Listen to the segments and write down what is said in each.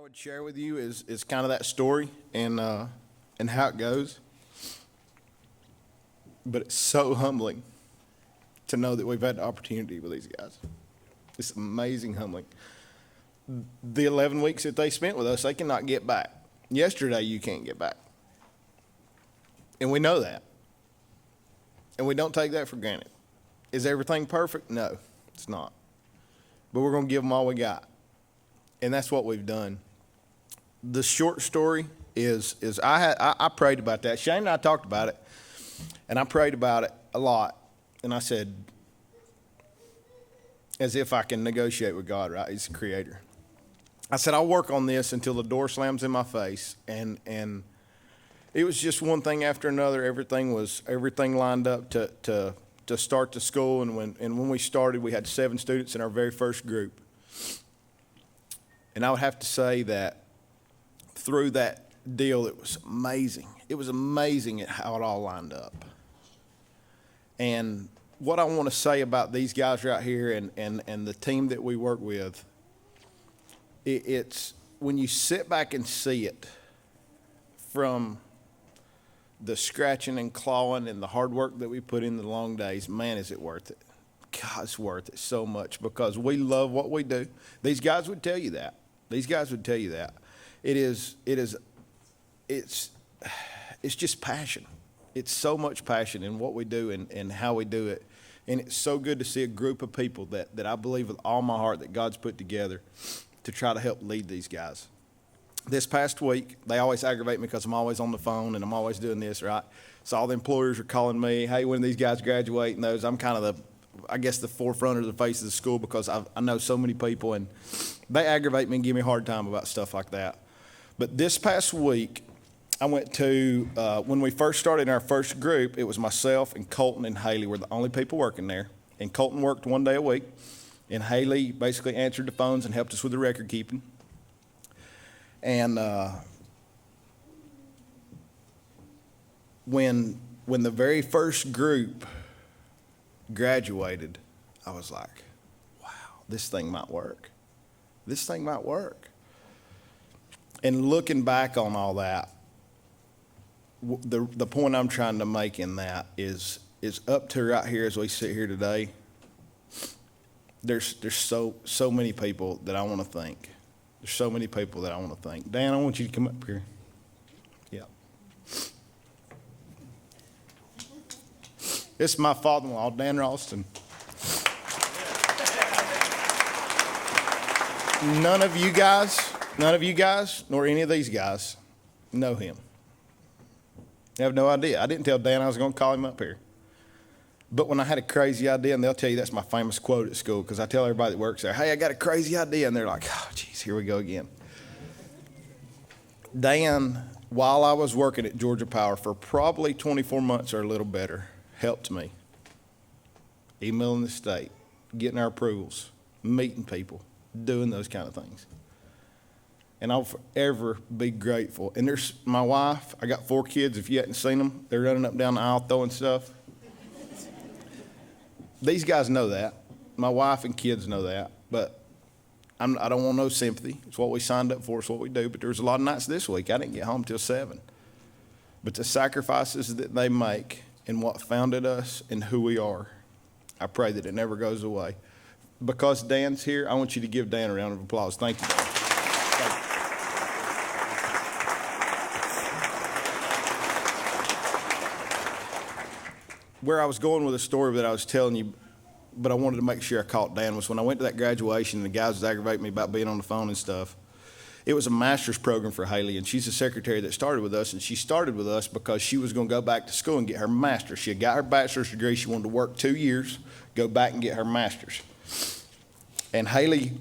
would share with you is kind of that story and how it goes. But it's so humbling to know that we've had the opportunity with these guys. It's amazing humbling. The 11 weeks that they spent with us, they cannot get back. Yesterday, you can't get back. And we know that. And we don't take that for granted. Is everything perfect? No, it's not. But we're going to give them all we got. And that's what we've done. The short story is I prayed about that. Shane and I talked about it, and I prayed about it a lot. And I said, as if I can negotiate with God, right? He's the creator. I said, I'll work on this until the door slams in my face. And it was just one thing after another. Everything lined up to start the school. And when we started, we had 7 students in our very first group. And I would have to say that through that deal, it was amazing. It was amazing at how it all lined up. And what I want to say about these guys right here and the team that we work with, it's when you sit back and see it from the scratching and clawing and the hard work that we put in the long days, man, is it worth it. God, it's worth it so much because we love what we do. These guys would tell you that. It's just passion. It's so much passion in what we do and how we do it. And it's so good to see a group of people that I believe with all my heart that God's put together to try to help lead these guys. This past week, they always aggravate me because I'm always on the phone and I'm always doing this, right? So all the employers are calling me, hey, when these guys graduate and those, I'm kind of the forefront of the face of the school because I know so many people and they aggravate me and give me a hard time about stuff like that. But this past week, I went to, when we first started in our first group, it was myself and Colton and Haley were the only people working there. And Colton worked 1 day a week. And Haley basically answered the phones and helped us with the record keeping. And when the very first group graduated, I was like, wow, this thing might work. This thing might work. And looking back on all that, the point I'm trying to make in that is up to right here as we sit here today. There's so many people that I want to thank. There's so many people that I want to thank. Dan, I want you to come up here. Yeah. This is my father-in-law, Dan Ralston. None of you guys, nor any of these guys know him. I have no idea. I didn't tell Dan I was going to call him up here. But when I had a crazy idea, and they'll tell you that's my famous quote at school, because I tell everybody that works there, hey, I got a crazy idea. And they're like, oh, geez, here we go again. Dan, while I was working at Georgia Power for probably 24 months or a little better, helped me. Emailing the state, getting our approvals, meeting people, doing those kind of things. And I'll forever be grateful. And there's my wife. I got 4 kids. If you hadn't seen them, they're running up down the aisle throwing stuff. These guys know that. My wife and kids know that. But I don't want no sympathy. It's what we signed up for. It's what we do. But there was a lot of nights this week I didn't get home till 7. But the sacrifices that they make and what founded us and who we are, I pray that it never goes away. Because Dan's here, I want you to give Dan a round of applause. Thank you, Dan. Where I was going with the story that I was telling you, but I wanted to make sure I caught Dan, was when I went to that graduation and the guys was aggravating me about being on the phone and stuff. It was a master's program for Haley, and she's the secretary that started with us, and she started with us because she was going to go back to school and get her master's. She had got her bachelor's degree. She wanted to work 2 years, go back and get her master's. And Haley,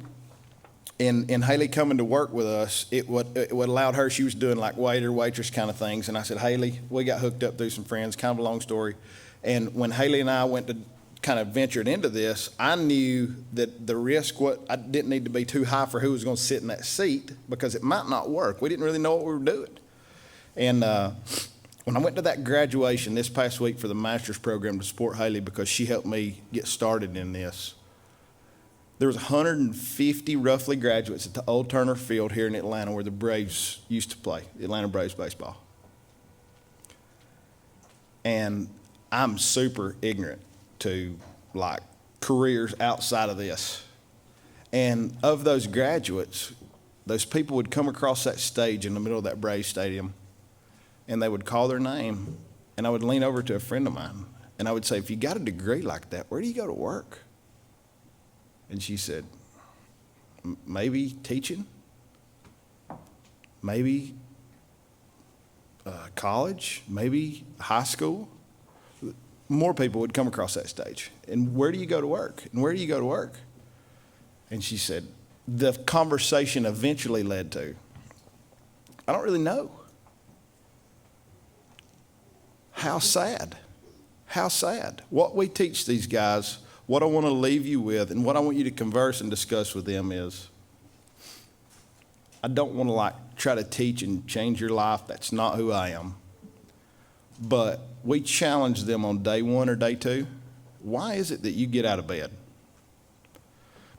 in Haley coming to work with us, it would allowed her, she was doing like waiter, waitress kind of things, and I said, Haley, we got hooked up through some friends, kind of a long story. And when Haley and I went to kind of ventured into this, I knew that the risk, I didn't need to be too high for who was going to sit in that seat because it might not work. We didn't really know what we were doing. And when I went to that graduation this past week for the master's program to support Haley because she helped me get started in this, There was 150 roughly graduates at the old Turner Field here in Atlanta where the Braves used to play, the Atlanta Braves baseball. And I'm super ignorant to like careers outside of this. And of those graduates, those people would come across that stage in the middle of that Braves stadium and they would call their name, and I would lean over to a friend of mine and I would say, if you got a degree like that, where do you go to work? And she said, maybe teaching, maybe college, maybe high school. More people would come across that stage. And where do you go to work? And where do you go to work? And she said, the conversation eventually led to, I don't really know. How sad. How sad. What we teach these guys, what I want to leave you with, and what I want you to converse and discuss with them is, I don't want to like try to teach and change your life. That's not who I am. But we challenge them on day one or day two. Why is it that you get out of bed?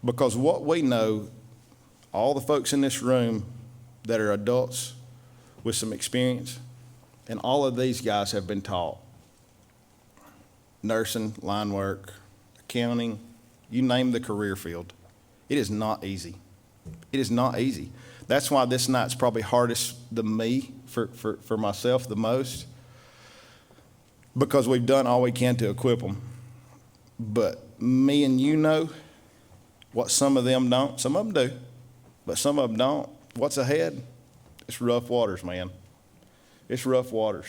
Because what we know, all the folks in this room that are adults with some experience, and all of these guys have been taught nursing, line work, accounting, you name the career field. It is not easy. It is not easy. That's why this night's probably hardest than me, for myself the most, because we've done all we can to equip them. But me and you know what some of them don't. Some of them do, but some of them don't. What's ahead? It's rough waters, man. It's rough waters.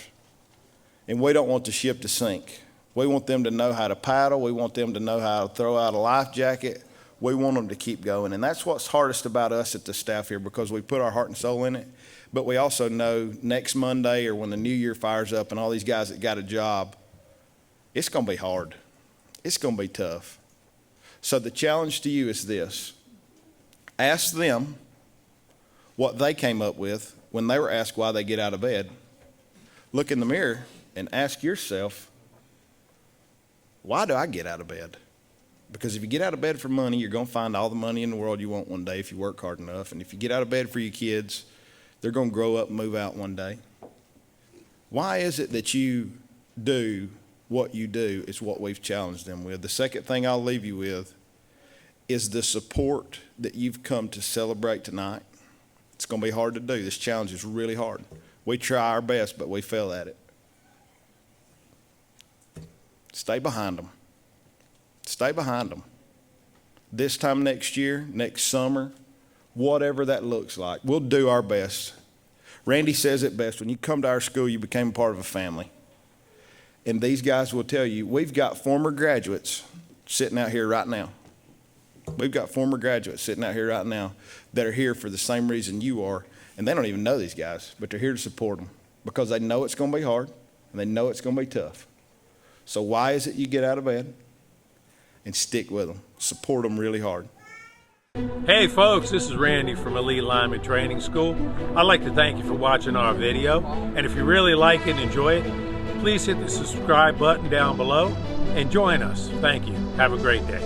And we don't want the ship to sink. We want them to know how to paddle. We want them to know how to throw out a life jacket. We want them to keep going. And that's what's hardest about us at the staff here, because we put our heart and soul in it. But we also know next Monday or when the new year fires up and all these guys that got a job, it's going to be hard. It's going to be tough. So the challenge to you is this. Ask them what they came up with when they were asked why they get out of bed. Look in the mirror and ask yourself, why do I get out of bed? Because if you get out of bed for money, you're going to find all the money in the world you want one day if you work hard enough. And if you get out of bed for your kids, they're going to grow up and move out one day. Why is it that you do what you do is what we've challenged them with. The second thing I'll leave you with is the support that you've come to celebrate tonight. It's going to be hard to do. This challenge is really hard. We try our best, but we fail at it. Stay behind them. Stay behind them. This time next year, next summer, whatever that looks like, we'll do our best. Randy says it best. When you come to our school, you became a part of a family. And these guys will tell you, we've got former graduates sitting out here right now. We've got former graduates sitting out here right now that are here for the same reason you are. And they don't even know these guys, but they're here to support them because they know it's going to be hard and they know it's going to be tough. So why is it you get out of bed? And stick with them. Support them really hard. Hey folks, this is Randy from Elite Lineman Training School. I'd like to thank you for watching our video. And if you really like it and enjoy it, please hit the subscribe button down below and join us. Thank you. Have a great day.